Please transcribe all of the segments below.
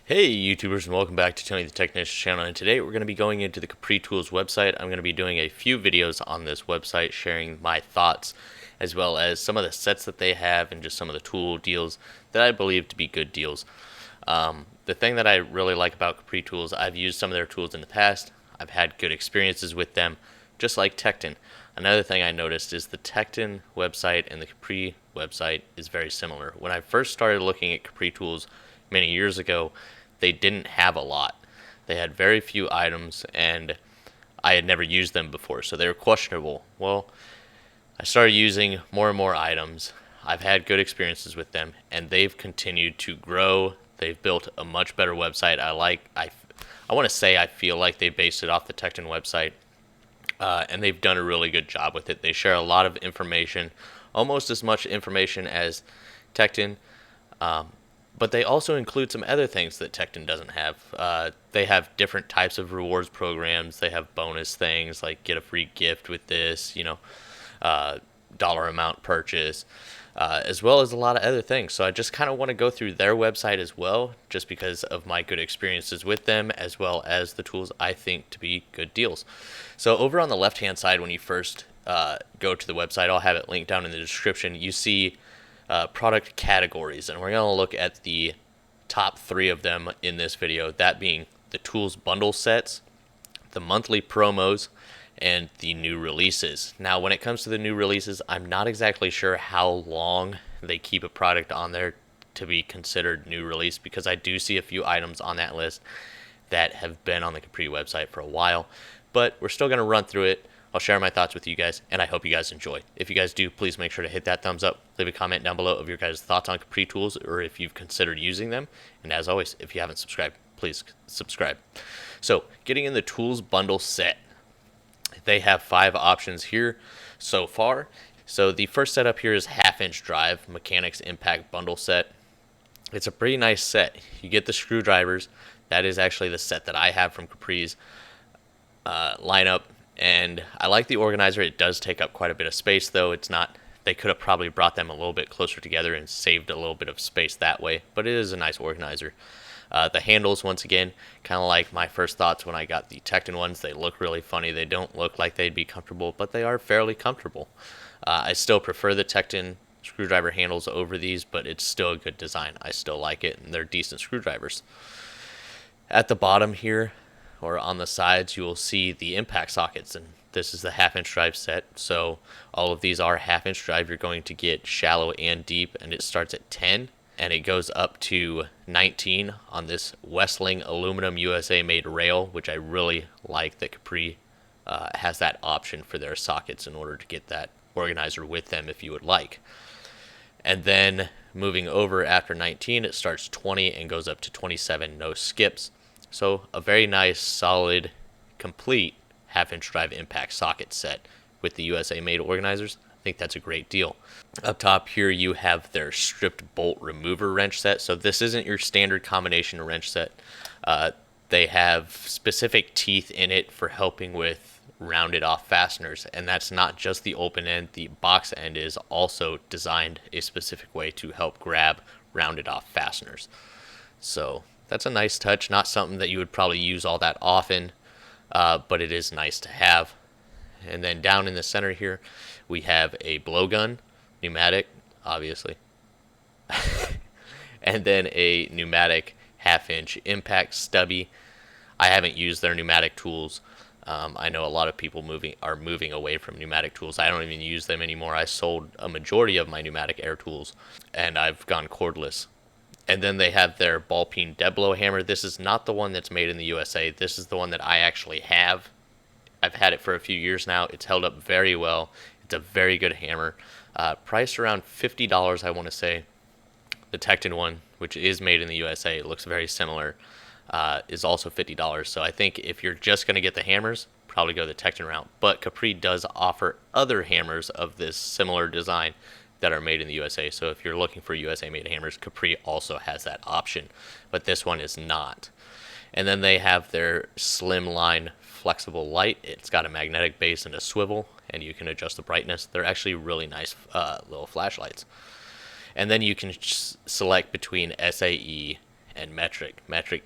Hey YouTubers, and welcome back to Tony the Technician channel, and today we're going to be going into the Capri Tools website. I'm going to be doing a few videos on this website sharing my thoughts as well as some of the sets that they have and just some of the tool deals that I believe to be good deals. The thing that I really like about Capri Tools, I've used some of their tools in the past. I've had good experiences with them, just like Tecton. Another thing I noticed is the Tecton website and the Capri website is very similar. When I first started looking at Capri Tools many years ago, they didn't have a lot. They had very few items, and I had never used them before, so they were questionable. Well, I started using more and more items. I've had good experiences with them, and they've continued to grow. They've built a much better website. I want to say I feel like they based it off the Tecton website, and they've done a really good job with it. They share a lot of information, almost as much information as Tecton. But they also include some other things that Tecton doesn't have. They have different types of rewards programs. They have bonus things like get a free gift with this, dollar amount purchase, as well as a lot of other things. So I just kind of want to go through their website as well, just because of my good experiences with them, as well as the tools I think to be good deals. So over on the left-hand side, when you first go to the website, I'll have it linked down in the description, you see product categories, and we're going to look at the top three of them in this video, that being the tools bundle sets, the monthly promos, and the new releases. Now when it comes to the new releases, I'm not exactly sure how long they keep a product on there to be considered new release, because I do see a few items on that list that have been on the Capri website for a while, but we're still going to run through it. I'll share my thoughts with you guys, and I hope you guys enjoy. If you guys do, please make sure to hit that thumbs up. Leave a comment down below of your guys' thoughts on Capri Tools, or if you've considered using them. And as always, if you haven't subscribed, please subscribe. So, getting in the tools bundle set, they have 5 options here so far. So the first setup here is half-inch drive mechanics impact bundle set. It's a pretty nice set. You get the screwdrivers. That is actually the set that I have from Capri's lineup. And I like the organizer. It does take up quite a bit of space, though. It's not, they could have probably brought them a little bit closer together and saved a little bit of space that way, but it is a nice organizer. The handles, once again, kind of like my first thoughts when I got the Tecton ones. They look really funny. They don't look like they'd be comfortable, but they are fairly comfortable. I still prefer the Tecton screwdriver handles over these, but it's still a good design. I still like it, and they're decent screwdrivers. At the bottom here, or on the sides, you will see the impact sockets, and this is the half-inch drive set. So all of these are half-inch drive. You're going to get shallow and deep, and it starts at 10 and it goes up to 19 on this Westling aluminum USA made rail, which I really like that Capri has that option for their sockets in order to get that organizer with them if you would like. And then moving over after 19, it starts 20 and goes up to 27, no skips. So a very nice, solid, complete half-inch drive impact socket set with the USA made organizers. I think that's a great deal. Up top here you have their stripped bolt remover wrench set. So this isn't your standard combination wrench set. They have specific teeth in it for helping with rounded off fasteners, and that's not just the open end. The box end is also designed a specific way to help grab rounded off fasteners. So that's a nice touch, not something that you would probably use all that often, but it is nice to have. And then down in the center here, we have a blowgun, pneumatic, obviously, and then a pneumatic half-inch impact stubby. I haven't used their pneumatic tools. I know a lot of people are moving away from pneumatic tools. I don't even use them anymore. I sold a majority of my pneumatic air tools, and I've gone cordless. And then they have their ball peen dead blow hammer. This is not the one that's made in the USA. This is the one that I actually have. I've had it for a few years now. It's held up very well. It's a very good hammer. Priced around $50, I want to say. The Tecton one, which is made in the USA, it looks very similar, is also $50. So I think if you're just going to get the hammers, probably go the Tecton route. But Capri does offer other hammers of this similar design that are made in the USA. So if you're looking for USA made hammers, Capri also has that option, but this one is not. And then they have their slimline flexible light. It's got a magnetic base and a swivel, and you can adjust the brightness. They're actually really nice little flashlights. And then you can select between SAE and metric. Metric,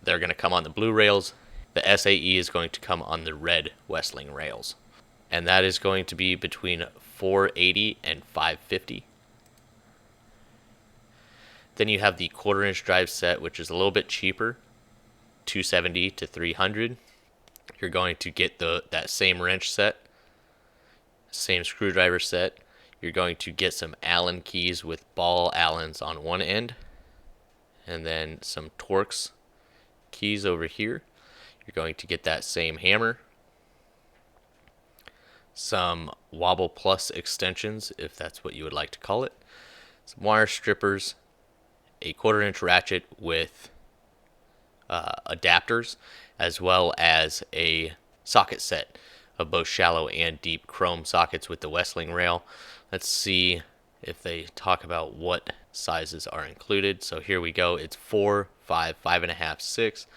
they're going to come on the blue rails. The SAE is going to come on the red Westling rails. And that is going to be between 480 and 550. Then you have the 1/4-inch drive set, which is a little bit cheaper, 270 to 300. You're going to get that same wrench set, same screwdriver set. You're going to get some Allen keys with ball Allens on one end, and then some Torx keys over here. You're going to get that same hammer, some Wobble Plus extensions, if that's what you would like to call it, some wire strippers, a 1/4-inch ratchet with adapters, as well as a socket set of both shallow and deep chrome sockets with the Westling rail. Let's see if they talk about what sizes are included. So here we go. It's 4, 5, 5.5, 6,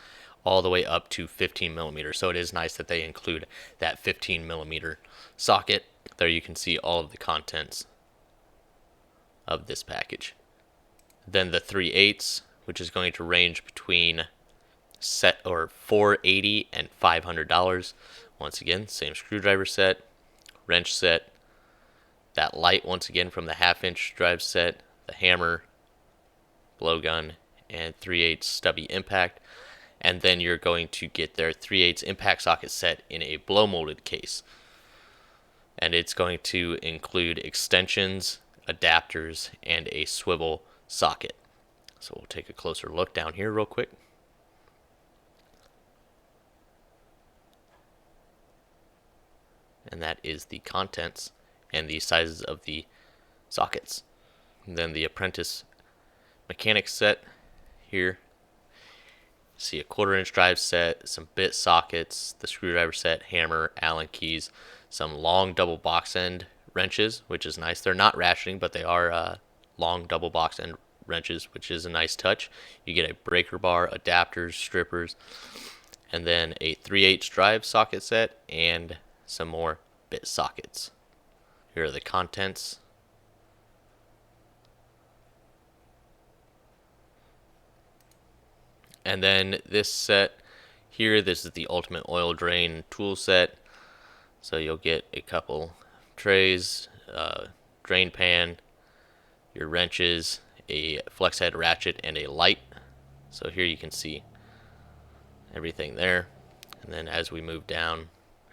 all the way up to 15 millimeters. So it is nice that they include that 15 millimeter socket. There you can see all of the contents of this package. Then the 3/8, which is going to range between $480 and $500. Once again, same screwdriver set, wrench set, that light once again from the 1/2-inch drive set, the hammer, blowgun, and 3/8 stubby impact. And then you're going to get their 3/8 impact socket set in a blow molded case. And it's going to include extensions, adapters, and a swivel socket. So we'll take a closer look down here real quick. And that is the contents and the sizes of the sockets. And then the apprentice mechanic set here. See a 1/4-inch drive set, some bit sockets, the screwdriver set, hammer, Allen keys, some long double box end wrenches, which is nice. They're not ratcheting, but they are long double box end wrenches, which is a nice touch. You get a breaker bar, adapters, strippers, and then a 3/8 drive socket set and some more bit sockets. Here are the contents. And then this set here, this is the ultimate oil drain tool set. So you'll get a couple trays, drain pan, your wrenches, a flex head ratchet, and a light. So here you can see everything there. And then as we move down,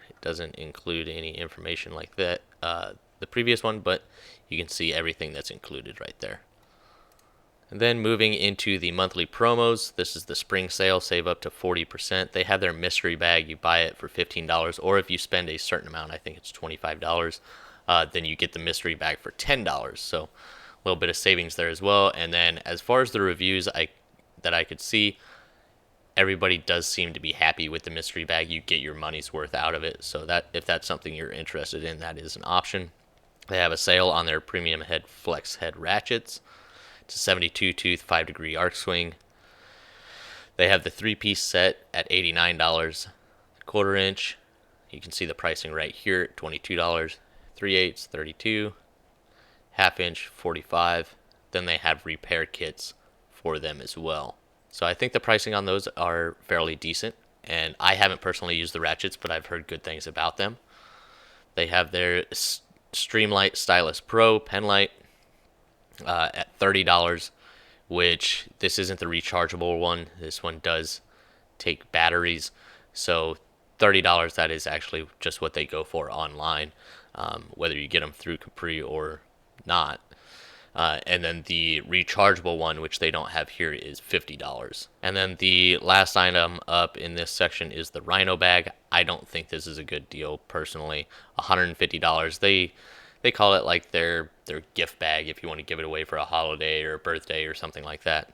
it doesn't include any information like that, the previous one, but you can see everything that's included right there. And then moving into the monthly promos, this is the spring sale, save up to 40%. They have their mystery bag. You buy it for $15, or if you spend a certain amount, I think it's $25, then you get the mystery bag for $10. So a little bit of savings there as well. And then as far as the reviews that I could see, everybody does seem to be happy with the mystery bag. You get your money's worth out of it. So that if that's something you're interested in, that is an option. They have a sale on their premium head flex head ratchets. It's a 72 tooth 5-degree arc swing. They have the 3-piece set at $89. 1/4-inch, you can see the pricing right here at $22. 3/8, $32. 1/2-inch, $45. Then they have repair kits for them as well. So I think the pricing on those are fairly decent. And I haven't personally used the ratchets, but I've heard good things about them. They have their Streamlight Stylus Pro pen light at $30, which this isn't the rechargeable one. This one does take batteries. So $30, that is actually just what they go for online, whether you get them through Capri or not. And then the rechargeable one, which they don't have here, is $50. And then the last item up in this section is the Rhino bag. I don't think this is a good deal personally. $150. They call it like their gift bag if you want to give it away for a holiday or a birthday or something like that.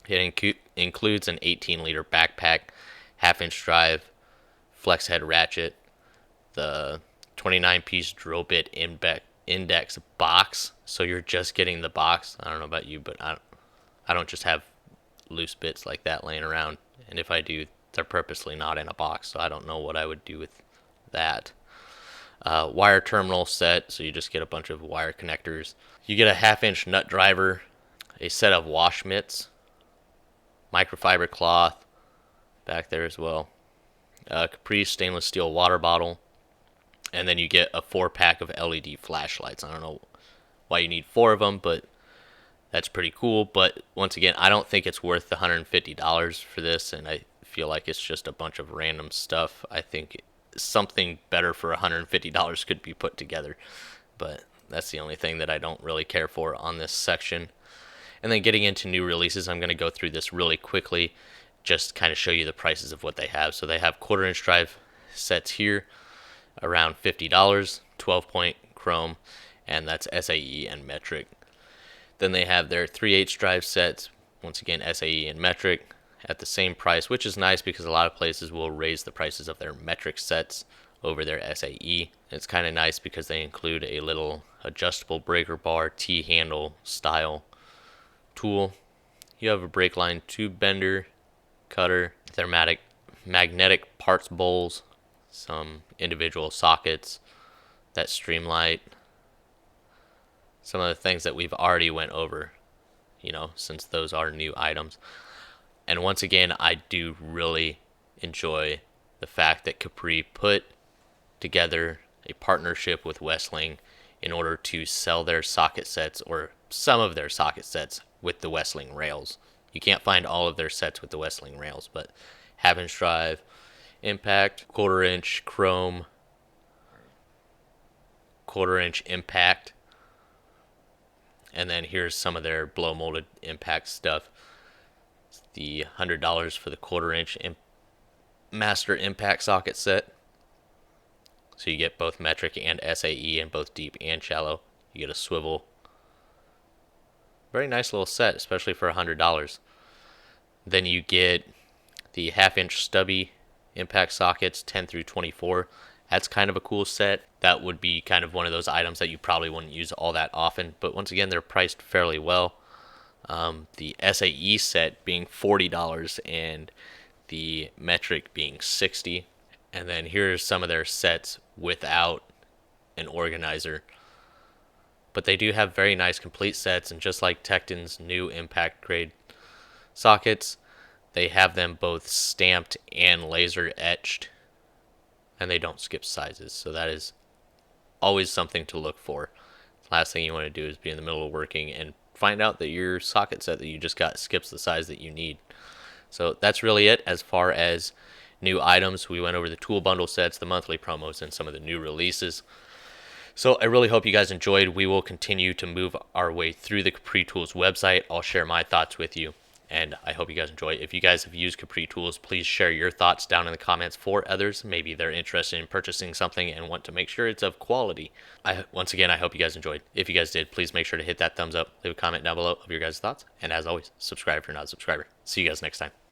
It includes an 18-liter backpack, 1/2-inch drive, flex head ratchet, the 29-piece drill bit index box. So you're just getting the box. I don't know about you, but I don't just have loose bits like that laying around. And if I do, they're purposely not in a box. So I don't know what I would do with that. Wire terminal set, so you just get a bunch of wire connectors. You get a 1/2-inch nut driver, a set of wash mitts, microfiber cloth back there as well. Capri stainless steel water bottle, and then you get a 4-pack of LED flashlights. I don't know why you need 4 of them, but that's pretty cool. But once again, I don't think it's worth the $150 for this, and I feel like it's just a bunch of random stuff. I think something better for $150 could be put together, but that's the only thing that I don't really care for on this section. And then getting into new releases, I'm going to go through this really quickly, just kind of show you the prices of what they have. So they have 1/4-inch drive sets here, around $50, 12-point chrome, and that's SAE and metric. Then they have their 3/8 drive sets, once again SAE and metric, at the same price, which is nice because a lot of places will raise the prices of their metric sets over their SAE. It's kind of nice because they include a little adjustable breaker bar, T-handle style tool. You have a brake line tube bender, cutter, thermatic magnetic parts bowls, some individual sockets, that streamlight, some of the things that we've already went over, since those are new items. And once again, I do really enjoy the fact that Capri put together a partnership with Westling in order to sell their socket sets, or some of their socket sets, with the Westling rails. You can't find all of their sets with the Westling rails, but half-inch drive, impact, 1/4-inch chrome, 1/4-inch impact, and then here's some of their blow molded impact stuff. It's the $100 for the 1/4-inch master impact socket set. So you get both metric and SAE, and both deep and shallow. You get a swivel. Very nice little set, especially for $100. Then you get the half-inch stubby impact sockets, 10 through 24. That's kind of a cool set. That would be kind of one of those items that you probably wouldn't use all that often, but once again, they're priced fairly well. The SAE set being $40 and the metric being $60. And then here's some of their sets without an organizer. But they do have very nice complete sets, and just like Tekton's new impact grade sockets, they have them both stamped and laser etched, and they don't skip sizes, so that is always something to look for. Last thing you want to do is be in the middle of working and find out that your socket set that you just got skips the size that you need. So that's really it as far as new items. We went over the tool bundle sets, the monthly promos, and some of the new releases. So I really hope you guys enjoyed. We will continue to move our way through the Capri Tools website. I'll share my thoughts with you, and I hope you guys enjoy. If you guys have used Capri Tools, please share your thoughts down in the comments for others. Maybe they're interested in purchasing something and want to make sure it's of quality. Once again, I hope you guys enjoyed. If you guys did, please make sure to hit that thumbs up, leave a comment down below of your guys' thoughts, and as always, subscribe if you're not a subscriber. See you guys next time.